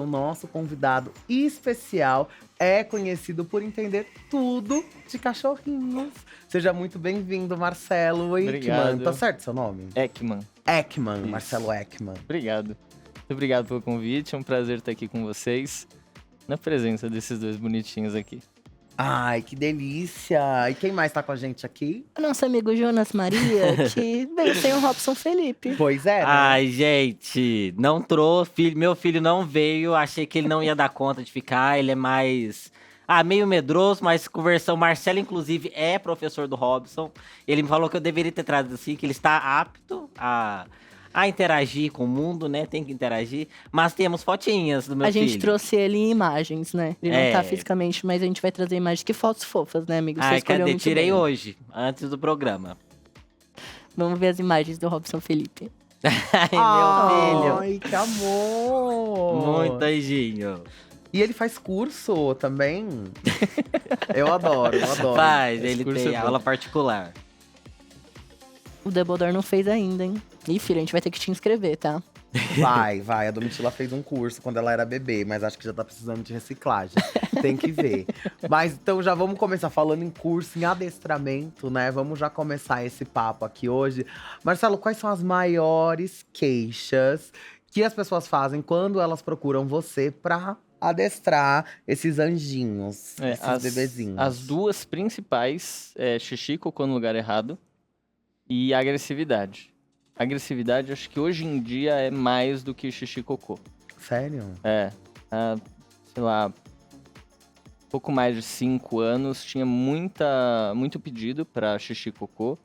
nosso convidado especial é conhecido por entender tudo de cachorrinhos. Seja muito bem-vindo, Marcelo Ekman. Obrigado. Tá certo seu nome? Ekman. Ekman, Isso. Marcelo Ekman. Obrigado. Muito obrigado pelo convite, é um prazer estar aqui com vocês, na presença desses dois bonitinhos aqui. Ai, que delícia! E quem mais tá com a gente aqui? O nosso amigo Jonas Maria, que veio sem o Robson Felipe. Pois é, né? Ai, gente, não trouxe, meu filho não veio, achei que ele não ia dar conta de ficar, ele é mais, meio medroso, mas conversão, Marcelo inclusive é professor do Robson, ele me falou que eu deveria ter trazido assim, que ele está apto a interagir com o mundo, né, tem que interagir, mas temos fotinhas do meu filho. A gente trouxe ele em imagens, né? Ele não tá fisicamente, mas a gente vai trazer imagens. Que fotos fofas, né, amigo? Você escolheu cadê? muito Tirei bem. hoje, antes do programa. Vamos ver as imagens do Robson Felipe. Ai, meu filho. Ai, que amor! Muito anjinho. E ele faz curso também? Eu adoro. Faz, Esse ele curso tem é bom. aula particular. O Dumbledore não fez ainda, hein? Ih, filho, a gente vai ter que te inscrever, tá? Vai. A Domitila fez um curso quando ela era bebê, mas acho que já tá precisando de reciclagem. Tem que ver. Mas então já vamos começar falando em curso, em adestramento, né? Vamos já começar esse papo aqui hoje. Marcelo, quais são as maiores queixas que as pessoas fazem quando elas procuram você pra adestrar esses anjinhos, esses bebezinhos? As duas principais é xixi, cocô no lugar errado e agressividade. Agressividade, acho que hoje em dia é mais do que xixi e cocô. Sério? Sei lá, pouco mais de 5 anos, tinha muito pedido para xixi e cocô.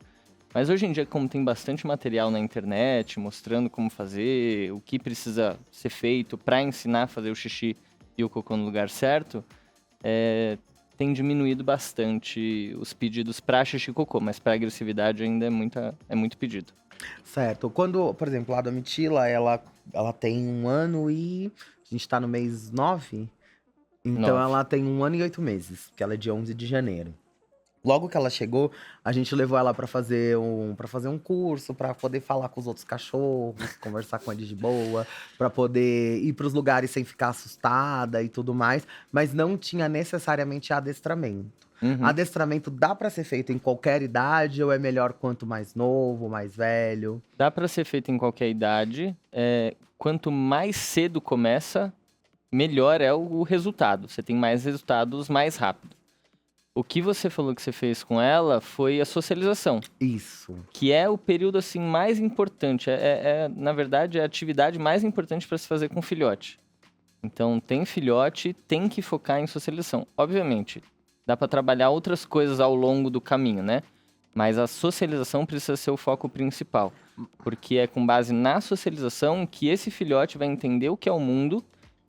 Mas hoje em dia, como tem bastante material na internet, mostrando como fazer, o que precisa ser feito para ensinar a fazer o xixi e o cocô no lugar certo, tem diminuído bastante os pedidos para xixi e cocô, mas para agressividade ainda é muito pedido. Certo. Quando, por exemplo, a Domitila, ela tem 1 ano e… A gente tá no mês 9? Então 9. ela tem 1 ano e 8 meses, que ela é de 11 de janeiro. Logo que ela chegou, a gente levou ela pra fazer um curso, pra poder falar com os outros cachorros, conversar com eles de boa, pra poder ir pros lugares sem ficar assustada e tudo mais. Mas não tinha necessariamente adestramento. Uhum. Adestramento dá pra ser feito em qualquer idade ou é melhor quanto mais novo, mais velho? Dá para ser feito em qualquer idade. Quanto mais cedo começa, melhor é o resultado. Você tem mais resultados mais rápido. O que você falou que você fez com ela foi a socialização. Isso. Que é o período assim mais importante. Na verdade, é a atividade mais importante para se fazer com filhote. Então, tem filhote, tem que focar em socialização. Obviamente, dá para trabalhar outras coisas ao longo do caminho, né? Mas a socialização precisa ser o foco principal. Porque é com base na socialização que esse filhote vai entender o que é o mundo.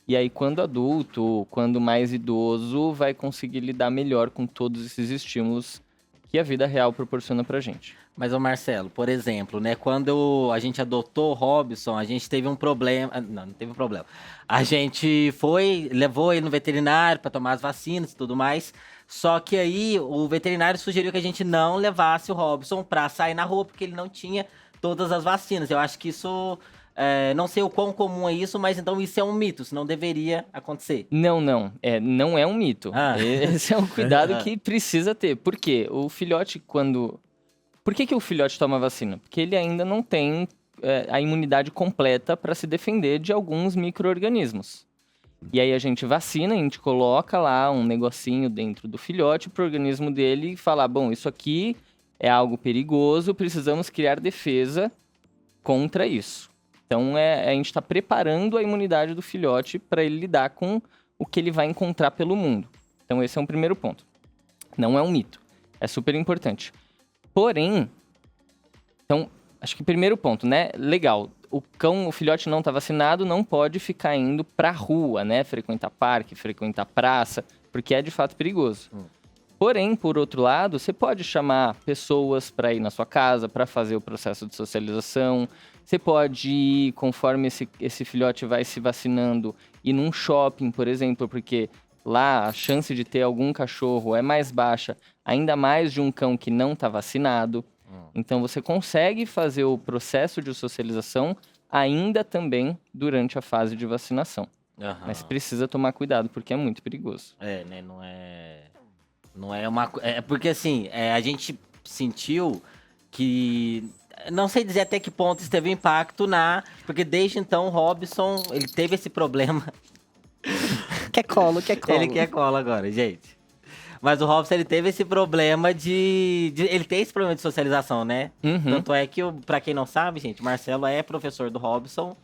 E aí, quando adulto, quando mais idoso, vai conseguir lidar melhor com todos esses estímulos que a vida real proporciona pra gente. Mas, ô Marcelo, por exemplo, né, quando a gente adotou o Robson, a gente teve um problema. Não teve um problema. A gente levou ele no veterinário para tomar as vacinas e tudo mais. Só que aí o veterinário sugeriu que a gente não levasse o Robson para sair na rua, porque ele não tinha todas as vacinas. Eu acho que isso. Não sei o quão comum é isso, mas então isso é um mito, isso não deveria acontecer. Não. Não é um mito. Esse é um cuidado que precisa ter. Por quê? O filhote, Por que o filhote toma vacina? Porque ele ainda não tem a imunidade completa para se defender de alguns micro-organismos. E aí a gente vacina, a gente coloca lá um negocinho dentro do filhote pro organismo dele falar, bom, isso aqui é algo perigoso, precisamos criar defesa contra isso. Então a gente está preparando a imunidade do filhote para ele lidar com o que ele vai encontrar pelo mundo. Então esse é um primeiro ponto. Não é um mito. É super importante. Porém, então, acho que primeiro ponto, né? Legal. O filhote não está vacinado, não pode ficar indo pra rua, né? Frequentar parque, frequentar praça, porque é de fato perigoso. Porém, por outro lado, você pode chamar pessoas para ir na sua casa, para fazer o processo de socialização. Você pode ir, conforme esse filhote vai se vacinando, ir num shopping, por exemplo, porque lá a chance de ter algum cachorro é mais baixa, ainda mais de um cão que não está vacinado. Então, você consegue fazer o processo de socialização ainda também durante a fase de vacinação. Mas precisa tomar cuidado, porque é muito perigoso. Né? Não é uma... É porque, assim, a gente sentiu que... Não sei dizer até que ponto isso teve impacto porque desde então o Robson, ele teve esse problema. Quer colo. Ele quer colo agora, gente. Mas o Robson, ele teve esse problema ele tem esse problema de socialização, né? Tanto é que, pra quem não sabe, gente, Marcelo é professor do Robson.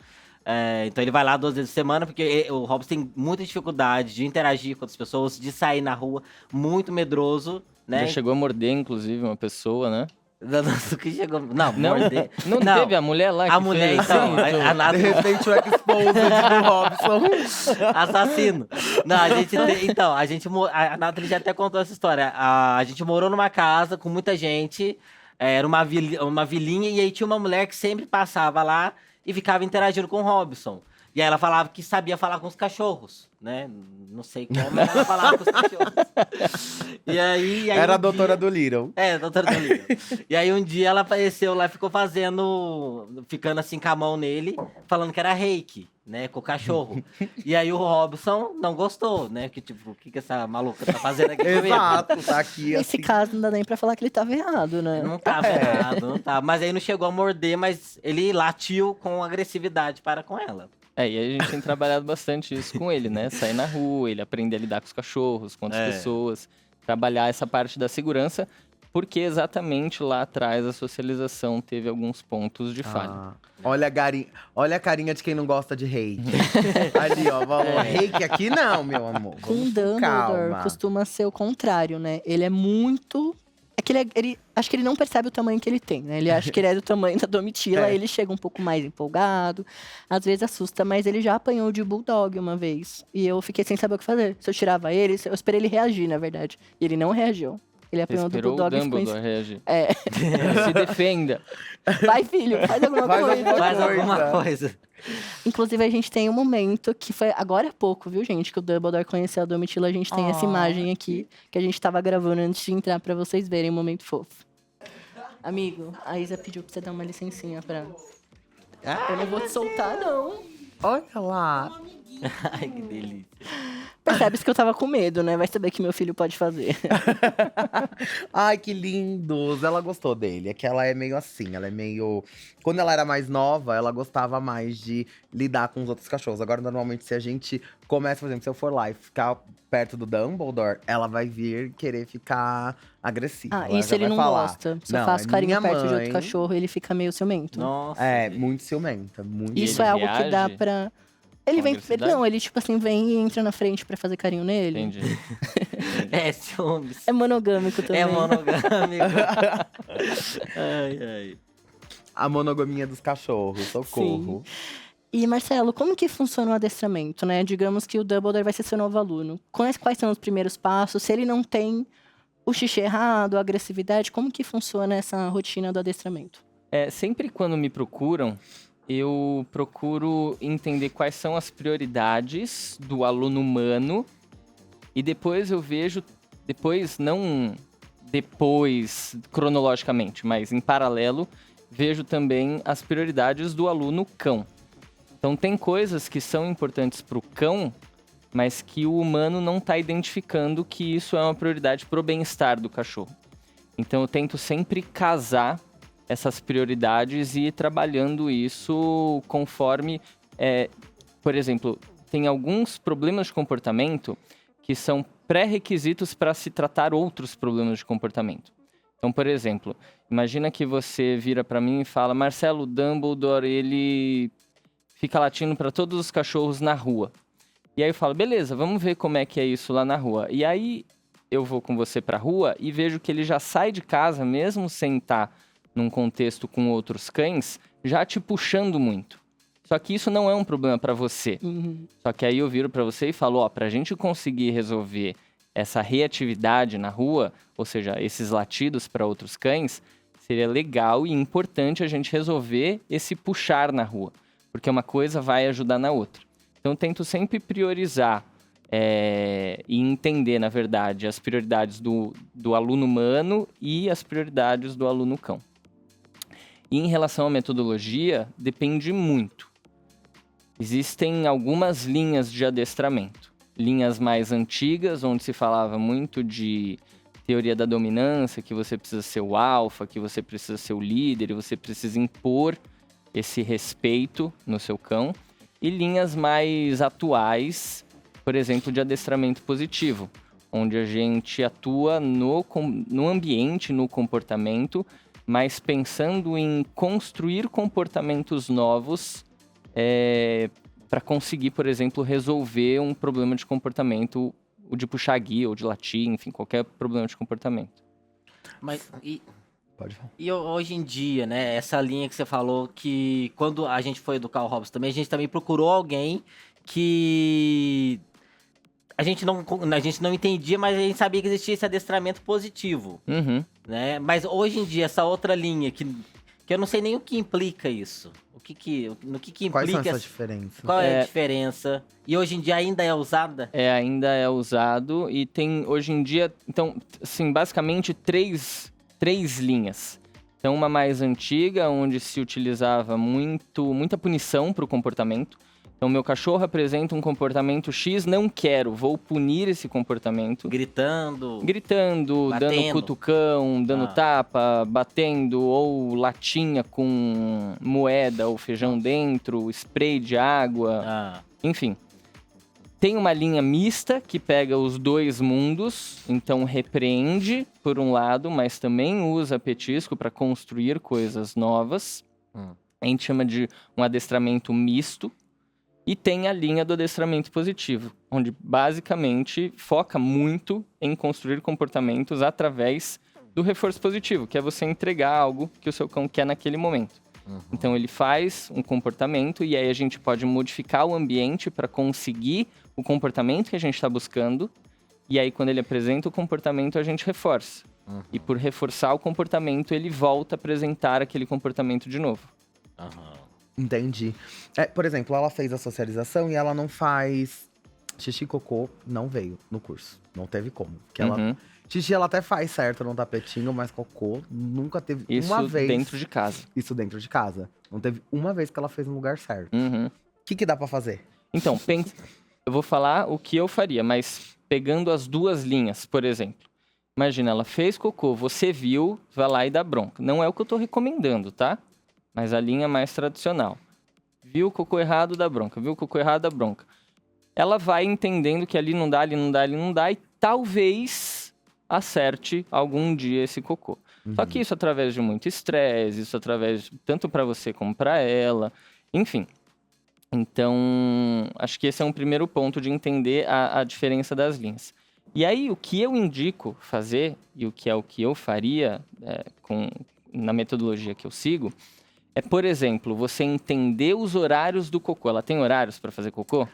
Então ele vai lá 2 vezes por semana, porque o Robson tem muita dificuldade de interagir com outras pessoas, de sair na rua, muito medroso, né? Já chegou a morder, inclusive, uma pessoa, né? Não, que chegou... Não, morder... Não teve a mulher lá que A mulher, fez então... De repente o exposed do Robson. Assassino. Não, a Nathalie já até contou essa história. A gente morou numa casa com muita gente, era uma vilinha, e aí tinha uma mulher que sempre passava lá e ficava interagindo com o Robson. E aí ela falava que sabia falar com os cachorros, né? Não sei como ela falava com os cachorros. E aí era a doutora do Little. A doutora do Little. E aí um dia ela apareceu lá e ficou ficando assim com a mão nele, falando que era reiki, né? Com o cachorro. E aí o Robson não gostou, né? Que tipo, o que essa maluca tá fazendo aqui comigo? Exato, tá aqui Nesse assim. caso, não dá nem pra falar que ele tava errado, né? Não tava errado, não tava. Mas aí não chegou a morder, mas ele latiu com agressividade para com ela. E aí a gente tem trabalhado bastante isso com ele, né? Sair na rua, ele aprender a lidar com os cachorros, com outras pessoas, trabalhar essa parte da segurança, porque exatamente lá atrás a socialização teve alguns pontos de falha. Olha a carinha de quem não gosta de reiki. Ali, ó, vamos. Reiki aqui não, meu amor. Com o Dumbledore costuma ser o contrário, né? Ele é muito... É que acho que ele não percebe o tamanho que ele tem, né? Ele acha que ele é do tamanho da Domitila, ele chega um pouco mais empolgado, às vezes assusta, mas ele já apanhou de Bulldog uma vez. E eu fiquei sem saber o que fazer. Se eu tirava ele, eu esperei ele reagir, na verdade. E ele não reagiu. Ele apanhou do Bulldog e ficou... reagir. Se defenda. Vai, filho, faz alguma coisa. Faz alguma coisa. Inclusive, a gente tem um momento que foi agora há pouco, viu, gente? Que o Dumbledore conheceu a Domitila. A gente tem essa imagem aqui, que a gente tava gravando antes de entrar pra vocês verem. Um momento fofo. Amigo, a Isa pediu pra você dar uma licencinha pra... Eu não vou te soltar, não. Olha lá. Ai, que delícia. Percebe-se que eu tava com medo, né? Vai saber que meu filho pode fazer. Ai, que lindos. Ela gostou dele. É que ela é meio assim, ela é meio… Quando ela era mais nova, ela gostava mais de lidar com os outros cachorros. Agora, normalmente, se a gente começa, por exemplo, se eu for lá e ficar perto do Dumbledore, ela vai vir querer ficar agressiva. Isso ele não gosta. Se eu faço carinho perto de outro cachorro, ele fica meio ciumento. Nossa. Muito ciumenta. Muito Isso é algo que dá pra… Ele vem, ele tipo assim, vem e entra na frente pra fazer carinho nele. Entendi. Ciúmes. É monogâmico também. É monogâmico. Ai. A monogamia dos cachorros, socorro. Sim. E, Marcelo, como que funciona o adestramento, né? Digamos que o Dumbledore vai ser seu novo aluno. Quais são os primeiros passos? Se ele não tem o xixi errado, a agressividade, como que funciona essa rotina do adestramento? Sempre quando me procuram, eu procuro entender quais são as prioridades do aluno humano e depois eu vejo, não cronologicamente, mas em paralelo, vejo também as prioridades do aluno cão. Então tem coisas que são importantes para o cão, mas que o humano não está identificando que isso é uma prioridade para o bem-estar do cachorro. Então eu tento sempre casar essas prioridades e ir trabalhando isso conforme… por exemplo, tem alguns problemas de comportamento que são pré-requisitos para se tratar outros problemas de comportamento. Então, por exemplo, imagina que você vira para mim e fala: Marcelo, Dumbledore, ele fica latindo para todos os cachorros na rua. E aí eu falo: beleza, vamos ver como é que é isso lá na rua. E aí eu vou com você para a rua e vejo que ele já sai de casa, mesmo sem estar num contexto com outros cães, já te puxando muito. Só que isso não é um problema para você. Só que aí eu viro para você e falo: pra gente conseguir resolver essa reatividade na rua, ou seja, esses latidos para outros cães, seria legal e importante a gente resolver esse puxar na rua, porque uma coisa vai ajudar na outra. Então eu tento sempre priorizar e entender, na verdade, as prioridades do aluno humano e as prioridades do aluno cão. E em relação à metodologia, depende muito. existem algumas linhas de adestramento. Linhas mais antigas, onde se falava muito de teoria da dominância, que você precisa ser o alfa, que você precisa ser o líder, e você precisa impor esse respeito no seu cão. E linhas mais atuais, por exemplo, de adestramento positivo, onde a gente atua no ambiente, no comportamento, mas pensando em construir comportamentos novos para conseguir, por exemplo, resolver um problema de comportamento, o de puxar guia ou de latir, enfim, qualquer problema de comportamento. Mas Pode falar. e hoje em dia, né, essa linha que você falou que quando a gente foi educar o Robson também, a gente também procurou alguém que a gente não entendia, mas a gente sabia que existia esse adestramento positivo, Uhum. né? Mas hoje em dia, essa outra linha que eu não sei nem o que implica isso. No que implica... Quais são essas diferenças? Qual é a diferença? E hoje em dia ainda é usada? Ainda é usado e tem, hoje em dia, então, assim, basicamente três linhas. Então, uma mais antiga, onde se utilizava muita punição para o comportamento. Então, meu cachorro apresenta um comportamento X, não quero, vou punir esse comportamento. Gritando, Dando batendo. cutucão, dando tapa, batendo, ou latinha com moeda ou feijão dentro, spray de água, enfim. Tem uma linha mista que pega os dois mundos, então repreende por um lado, mas também usa petisco para construir coisas novas. A gente chama de um adestramento misto. E tem a linha do adestramento positivo, onde basicamente foca muito em construir comportamentos através do reforço positivo, que é você entregar algo que o seu cão quer naquele momento. Então ele faz um comportamento e aí a gente pode modificar o ambiente para conseguir o comportamento que a gente está buscando. E aí quando ele apresenta o comportamento, a gente reforça. E por reforçar o comportamento, ele volta a apresentar aquele comportamento de novo. Entendi. Por exemplo, ela fez a socialização e ela não faz xixi e cocô, não veio no curso. Não teve como. Porque ela, xixi ela até faz certo no tapetinho, mas cocô nunca teve uma vez. Isso dentro de casa. Isso dentro de casa. Não teve uma vez que ela fez no lugar certo. Uhum. O que dá pra fazer? Então, eu vou falar o que eu faria, mas pegando as duas linhas, por exemplo. Imagina, ela fez cocô, você viu, vai lá e dá bronca. Não é o que eu tô recomendando, tá? Mas a linha mais tradicional. Viu o cocô errado, dá bronca. Viu o cocô errado, dá bronca. Ela vai entendendo que ali não dá, ali não dá, ali não dá. E talvez acerte algum dia esse cocô. Só que isso através de muito estresse, isso através tanto para você como para ela. Enfim. Então, acho que esse é um primeiro ponto de entender a diferença das linhas. E aí, o que eu indico fazer, e o que eu faria na metodologia que eu sigo, é, por exemplo, você entender os horários do cocô. Ela tem horários para fazer cocô?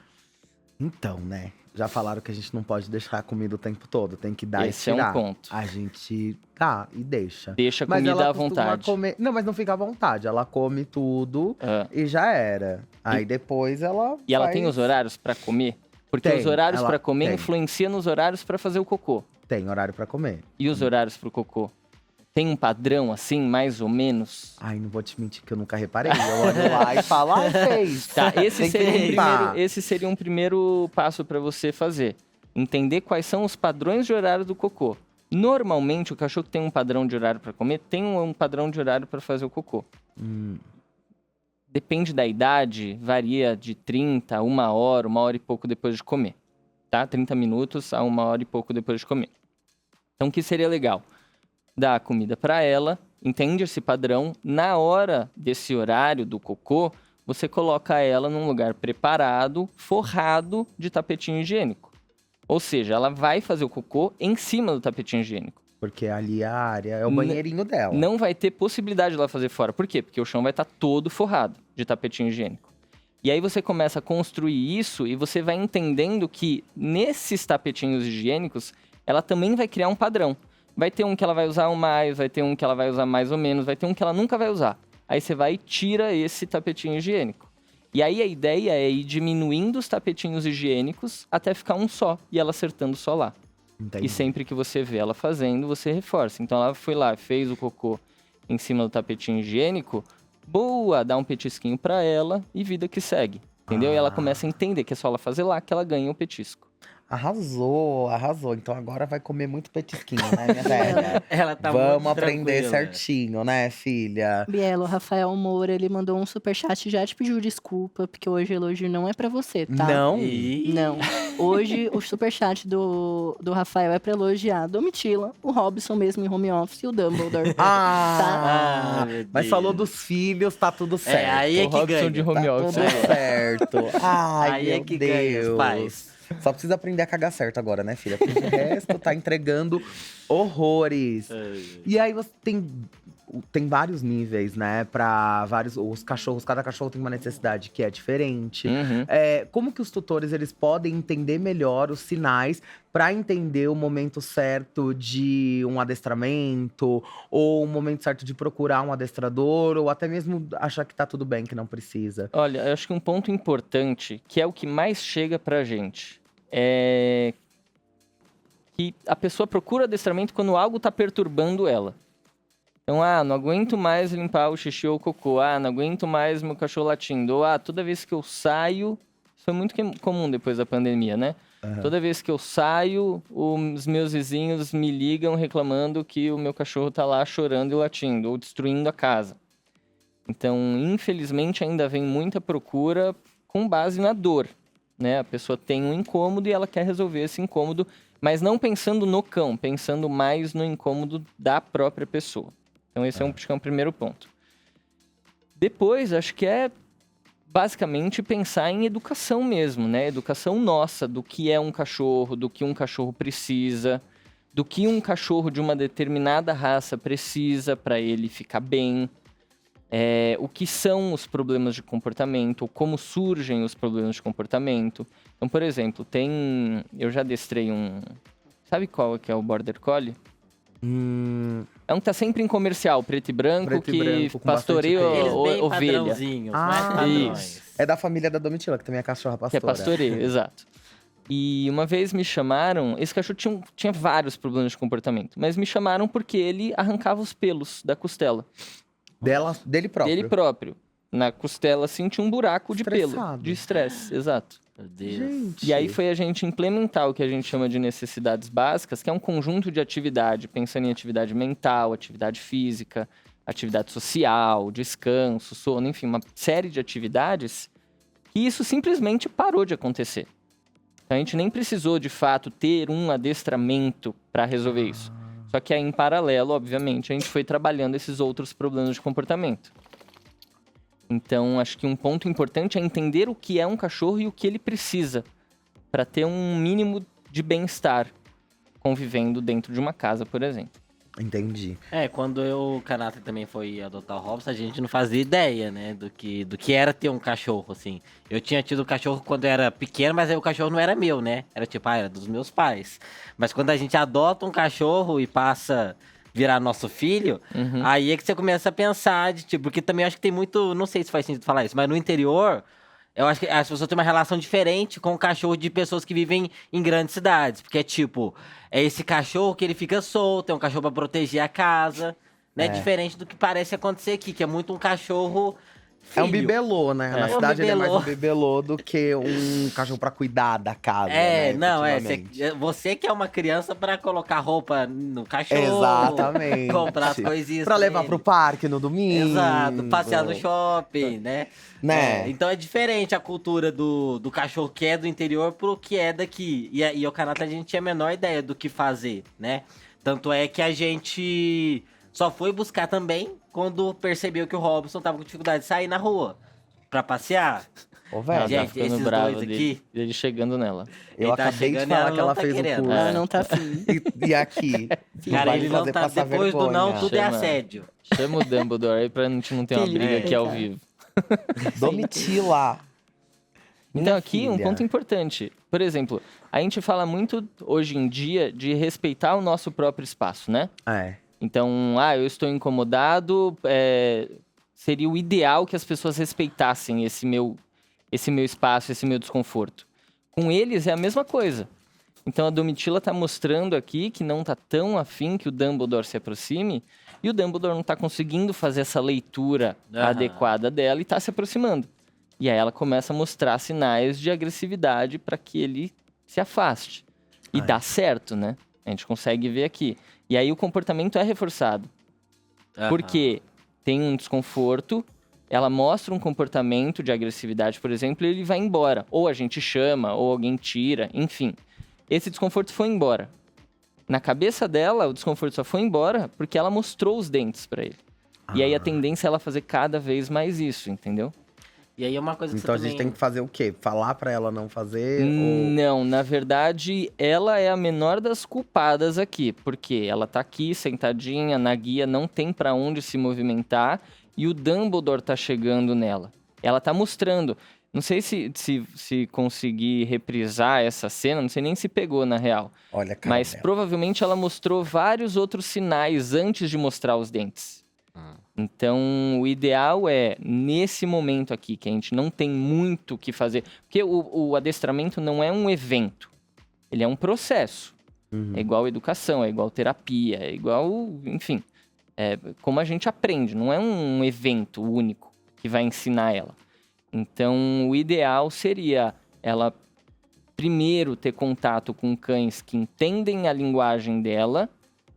Então, né? Já falaram que a gente não pode deixar a comida o tempo todo. Tem que dar Esse e tirar. é um ponto. A gente dá e deixa. Deixa a Mas comida ela à costuma vontade. comer... Não, mas não fica à vontade. Ela come tudo e já era. Aí depois ela E ela faz- tem os horários para comer? Porque Tem, os horários ela para comer tem. influenciam nos horários para fazer o cocô. Tem horário pra comer. E os horários para o cocô? Tem um padrão assim, mais ou menos? Ai, não vou te mentir que eu nunca reparei. Eu olho lá e falo, ai, fez. Tá, Tem que limpar. esse seria um primeiro passo para você fazer. Entender quais são os padrões de horário do cocô. Normalmente, o cachorro que tem um padrão de horário para comer, tem um padrão de horário para fazer o cocô. Depende da idade, varia de 30 a 1 hora e pouco depois de comer. Tá? 30 minutos a 1 hora e pouco depois de comer. Então, o que seria legal? Dar a comida para ela, entende esse padrão. Na hora desse horário do cocô, você coloca ela num lugar preparado, forrado de tapetinho higiênico. Ou seja, ela vai fazer o cocô em cima do tapetinho higiênico. Porque ali a área é o banheirinho dela. Não vai ter possibilidade de ela fazer fora. Por quê? Porque o chão vai estar todo forrado de tapetinho higiênico. E aí você começa a construir isso e você vai entendendo que nesses tapetinhos higiênicos, ela também vai criar um padrão. Vai ter um que ela vai usar mais, vai ter um que ela vai usar mais ou menos, vai ter um que ela nunca vai usar. Aí você vai e tira esse tapetinho higiênico. E aí a ideia é ir diminuindo os tapetinhos higiênicos até ficar um só, e ela acertando só lá. Entendi. E sempre que você vê ela fazendo, você reforça. Então ela foi lá, fez o cocô em cima do tapetinho higiênico, boa, dá um petisquinho pra ela e vida que segue. Entendeu? E ela começa a entender que é só ela fazer lá que ela ganha o petisco. Arrasou. Então agora vai comer muito petisquinho, né, minha velha? Ela tá Vamos muito aprender tranquila. certinho, né, filha? Bielo, o Rafael Moura, ele mandou um superchat e já te pediu desculpa, porque hoje o elogio não é pra você, tá? Não? Não. Hoje, o superchat do Rafael é pra elogiar a Domitila, o Robson mesmo em home office e o Dumbledore. Ah, meu mas Deus. falou dos filhos, tá tudo certo. aí é O que Robson ganha. de home Tá office. tudo certo. Ai, Aí meu é que Deus. ganha os pais. Só precisa aprender a cagar certo agora, né, filha? Porque o resto tá entregando horrores. E aí você tem vários níveis, né? Pra vários. Os cachorros, cada cachorro tem uma necessidade que é diferente. Uhum. Como que os tutores eles podem entender melhor os sinais para entender o momento certo de um adestramento, ou o momento certo de procurar um adestrador, ou até mesmo achar que tá tudo bem, que não precisa? Olha, eu acho que um ponto importante, que é o que mais chega pra gente, é que a pessoa procura adestramento quando algo tá perturbando ela. Então, não aguento mais limpar o xixi ou o cocô. Não aguento mais meu cachorro latindo. Ou, toda vez que eu saio... Isso foi muito comum depois da pandemia, né? Uhum. Toda vez que eu saio, os meus vizinhos me ligam reclamando que o meu cachorro tá lá chorando e latindo, ou destruindo a casa. Então, infelizmente, ainda vem muita procura com base na dor, né? A pessoa tem um incômodo e ela quer resolver esse incômodo, mas não pensando no cão, pensando mais no incômodo da própria pessoa. Então, esse acho que é um primeiro ponto. Depois, acho que é basicamente pensar em educação mesmo, né? Educação nossa, do que é um cachorro, do que um cachorro precisa, do que um cachorro de uma determinada raça precisa para ele ficar bem. O que são os problemas de comportamento, ou como surgem os problemas de comportamento. Então, por exemplo, eu já adestrei sabe qual que é o Border Collie? É um que tá sempre em comercial, preto e branco, com pastoreia bastante Eles bem ovelha. padrãozinhos, mais Ah, padrões. isso. É da família da Domitila, que também é cachorra Que é pastora. pastoreio, exato. E uma vez me chamaram, esse cachorro tinha vários problemas de comportamento, mas me chamaram porque ele arrancava os pelos da costela. Dele próprio. Dele próprio. Na costela, assim, tinha um buraco de pelo. Estressado. De estresse, exato. Meu Deus. Gente. E aí foi a gente implementar o que a gente chama de necessidades básicas, que é um conjunto de atividade, pensando em atividade mental, atividade física, atividade social, descanso, sono, enfim, uma série de atividades, e isso simplesmente parou de acontecer. Então, a gente nem precisou, de fato, ter um adestramento para resolver isso. Só que aí, em paralelo, obviamente, a gente foi trabalhando esses outros problemas de comportamento. Então, acho que um ponto importante é entender o que é um cachorro e o que ele precisa para ter um mínimo de bem-estar convivendo dentro de uma casa, por exemplo. Entendi. Quando o Kanata também foi adotar o Robson, a gente não fazia ideia, né, do que era ter um cachorro, assim. Eu tinha tido cachorro quando eu era pequeno, mas aí o cachorro não era meu, né? Era tipo, era dos meus pais. Mas quando a gente adota um cachorro e passa virar nosso filho, aí é que você começa a pensar, porque também eu acho que tem muito, não sei se faz sentido falar isso, mas no interior, eu acho que as pessoas têm uma relação diferente com o cachorro de pessoas que vivem em grandes cidades. Porque é esse cachorro que ele fica solto, é um cachorro pra proteger a casa, né? Diferente do que parece acontecer aqui, que é muito um cachorro filho. É um bibelô, né? Na um cidade ele é mais bibelô. um bibelô do que um cachorro pra cuidar da casa, né? Efetivamente. Você que é uma criança pra colocar roupa no cachorro. Exatamente. Comprar as coisinhas pra levar ele. pro parque no domingo. Exato, passear no shopping, né? Né? Então é diferente a cultura do cachorro que é do interior pro que é daqui. E o Kanata, a gente tinha a menor ideia do que fazer, né? Tanto é que a gente só foi buscar também quando percebeu que o Robson tava com dificuldade de sair na rua pra passear. Ô, Ela velho, gente, tá ficando esses brava dois dele, aqui. dele chegando nela. eu ele tá acabei de chegando e falar ela que não ela tá fez querendo. o curso. Ela não tá afim. E aqui. Cara, vai ele me não fazer tá. passar Depois do não, vergonha. tudo é Chama. assédio. Chama o Dumbledore aí pra gente não ter uma Filho, briga aqui ao cara. vivo. Domitila. Então, Minha aqui, um filha. ponto importante. Por exemplo, a gente fala muito, hoje em dia, de respeitar o nosso próprio espaço, né? Então, eu estou incomodado, seria o ideal que as pessoas respeitassem esse meu espaço, esse meu desconforto. Com eles é a mesma coisa. Então, a Domitila tá mostrando aqui que não tá tão afim que o Dumbledore se aproxime, e o Dumbledore não tá conseguindo fazer essa leitura adequada dela e tá se aproximando. E aí ela começa a mostrar sinais de agressividade para que ele se afaste. E dá certo, né? A gente consegue ver aqui. E aí o comportamento é reforçado. Porque tem um desconforto, ela mostra um comportamento de agressividade, por exemplo, e ele vai embora. Ou a gente chama, ou alguém tira, enfim. Esse desconforto foi embora. Na cabeça dela, o desconforto só foi embora porque ela mostrou os dentes para ele. E aí a tendência é ela fazer cada vez mais isso, entendeu? E aí é uma coisa que Então a gente tem que fazer o quê? Falar pra ela não fazer? Não, na verdade, ela é a menor das culpadas aqui. Porque ela tá aqui, sentadinha, na guia, não tem pra onde se movimentar. E o Dumbledore tá chegando nela. Ela tá mostrando. Não sei se conseguir reprisar essa cena, não sei nem se pegou na real. Olha a cara Mas dela. provavelmente ela mostrou vários outros sinais antes de mostrar os dentes. Então, o ideal é, nesse momento aqui, que a gente não tem muito o que fazer. Porque o adestramento não é um evento. Ele é um processo. É igual educação, é igual terapia, é igual, enfim. É como a gente aprende, não é um evento único que vai ensinar ela. Então, o ideal seria ela primeiro ter contato com cães que entendem a linguagem dela,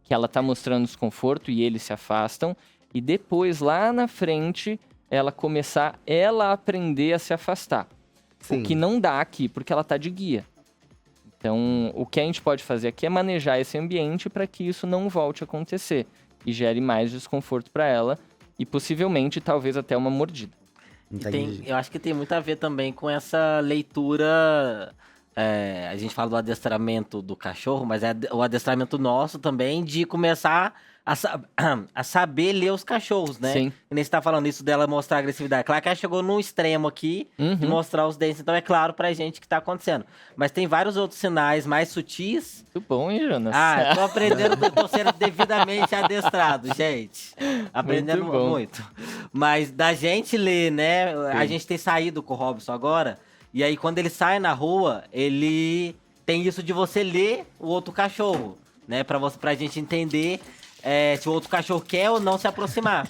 que ela está mostrando desconforto e eles se afastam, e depois, lá na frente, ela começar a aprender a se afastar. Sim. O que não dá aqui, porque ela está de guia. Então, o que a gente pode fazer aqui é manejar esse ambiente para que isso não volte a acontecer e gere mais desconforto para ela e possivelmente, talvez, até uma mordida. Eu acho que tem muito a ver também com essa leitura. A gente fala do adestramento do cachorro, mas é o adestramento nosso também de começar a saber ler os cachorros, né? Sim. E nem você tá falando isso dela mostrar agressividade. Claro que ela chegou num extremo aqui de mostrar os dentes, então é claro pra gente que tá acontecendo. Mas tem vários outros sinais mais sutis. Muito bom, hein, Jonas? Eu tô aprendendo, tô sendo devidamente adestrado, gente. Aprendendo muito. Mas da gente ler, né? Sim. A gente tem saído com o Robson agora. E aí, quando ele sai na rua, ele tem isso de você ler o outro cachorro, né? Pra gente entender se o outro cachorro quer ou não se aproximar.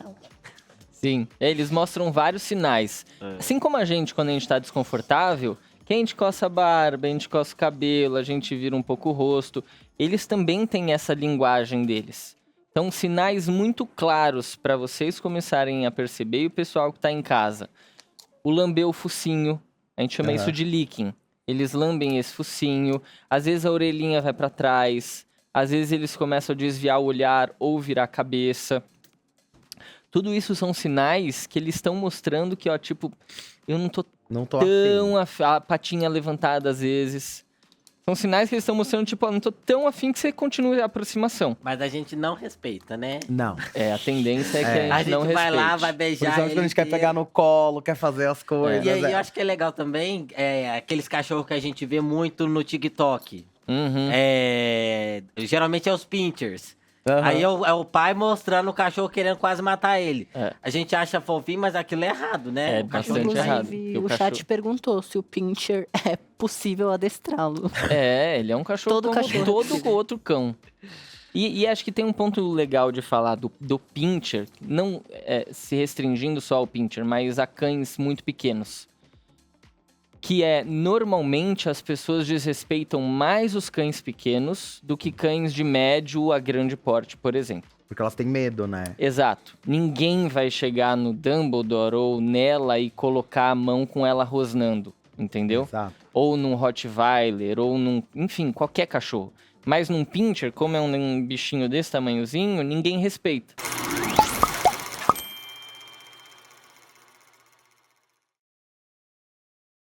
Sim, eles mostram vários sinais. Assim como a gente, quando a gente tá desconfortável, que a gente coça a barba, a gente coça o cabelo, a gente vira um pouco o rosto, eles também têm essa linguagem deles. Então, sinais muito claros para vocês começarem a perceber, e o pessoal que tá em casa. O lamber o focinho, a gente chama isso de licking. Eles lambem esse focinho, às vezes a orelhinha vai para trás, às vezes eles começam a desviar o olhar ou virar a cabeça. Tudo isso são sinais que eles estão mostrando que, ó, tipo, eu não tô tão a patinha levantada às vezes. São sinais que eles estão mostrando, tipo, ó, não tô tão afim que você continue a aproximação. Mas a gente não respeita, né? Não. A tendência é que a gente não vai respeite. lá, vai beijar Principalmente quando a gente quer pegar no colo, quer fazer as coisas. E aí eu acho que é legal também, aqueles cachorros que a gente vê muito no TikTok. Geralmente é os pinchers. Aí é o pai mostrando o cachorro querendo quase matar ele. A gente acha fofinho, mas aquilo é errado, né? É bastante errado. Inclusive, o chat perguntou se o pincher é possível adestrá-lo. Ele é um cachorro Todo como cachorro todo outro cão. E acho que tem um ponto legal de falar do pincher, não se restringindo só ao pincher, mas a cães muito pequenos. Que normalmente as pessoas desrespeitam mais os cães pequenos do que cães de médio a grande porte, por exemplo. Porque elas têm medo, né? Exato. Ninguém vai chegar no Dumbledore ou nela e colocar a mão com ela rosnando, entendeu? Exato. Ou num Rottweiler, ou enfim, qualquer cachorro. Mas num pincher, como é um bichinho desse tamanhozinho, ninguém respeita.